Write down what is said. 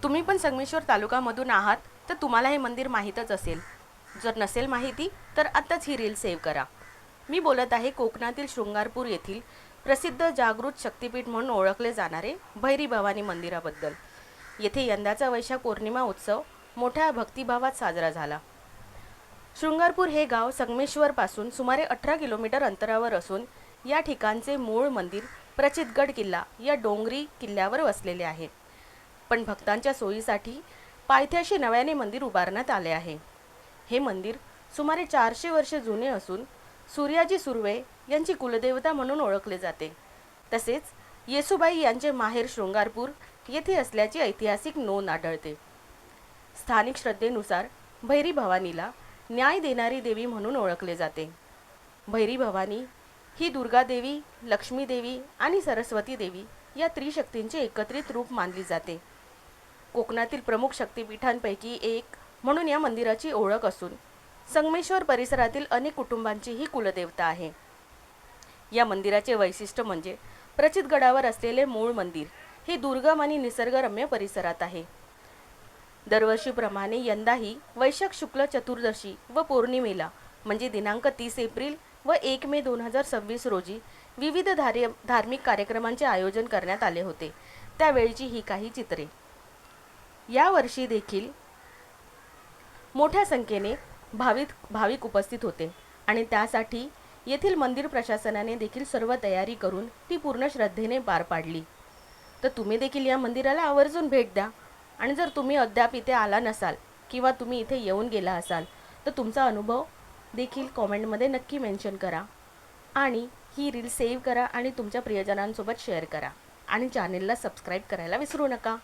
तुम्ही पण संगमेश्वर तालुक्यामधून आहात तर तुम्हाला हे मंदिर माहीतच असेल. जर नसेल माहिती तर आत्ताच ही रील सेव्ह करा. मी बोलत आहे कोकणातील शृंगारपूर येथील प्रसिद्ध जागृत शक्तिपीठ म्हणून ओळखले जाणारे भैरी भवानी मंदिराबद्दल. येथे यंदाचा वैशाख पौर्णिमा उत्सव मोठ्या भक्तिभावात साजरा झाला. शृंगारपूर हे गाव संगमेश्वरपासून सुमारे 18 किलोमीटर अंतरावर असून या ठिकाणचे मूळ मंदिर प्रचितगड किल्ला या डोंगरी किल्ल्यावर वसलेले आहे. पण भक्तांच्या सोयीसाठी पायथ्याशी नव्याने मंदिर उभारण्यात आले आहे. हे मंदिर सुमारे 400 वर्षे जुने असून सूर्याजी सुर्वे यांची कुलदेवता म्हणून ओळखले जाते. तसेच येसुबाई यांचे माहेर शृंगारपूर येथे असल्याची ऐतिहासिक नोंद आढळते. स्थानिक श्रद्धेनुसार भैरी भवानीला न्याय देणारी देवी म्हणून ओळखले जाते. भैरी भवानी ही दुर्गा देवी, लक्ष्मी देवी आणि सरस्वती देवी या त्रिशक्तींचे एकत्रित रूप मानली जाते. कोकणातील प्रमुख शक्तिपीठांपैकी एक म्हणून या मंदिराची ओळख असून संगमेश्वर परिसरातील अनेक कुटुंबांची ही कुलदेवता आहे. या मंदिराचे वैशिष्ट्य म्हणजे प्रचितगडावर असलेले मूळ मंदिर हे दुर्गम आणि निसर्गरम्य परिसरात आहे. दरवर्षीप्रमाणे यंदाही वैशाख शुक्ल चतुर्दशी व पौर्णिमेला म्हणजे दिनांक 30 एप्रिल व 1 मे 2026 रोजी विविध धार्मिक कार्यक्रमांचे आयोजन करण्यात आले होते. त्यावेळची ही काही चित्रे. यावर्षी देखील मोठ्या संख्येने भाविक उपस्थित होते आणि त्यासाठी येथील मंदिर प्रशासनाने देखील सर्व तयारी करून ती पूर्ण श्रद्धेने पार पाडली. तर तुम्ही देखील या मंदिराला आवर्जून भेट द्या. आणि जर तुम्ही अद्याप इथे आला नसाल किंवा तुम्ही इथे येऊन गेला असाल तर तुमचा अनुभव देखील कॉमेंटमध्ये नक्की मेन्शन करा. आणि ही रील सेव्ह करा आणि तुमच्या प्रियजनांसोबत शेअर करा आणि चॅनेलला सबस्क्राईब करायला विसरू नका.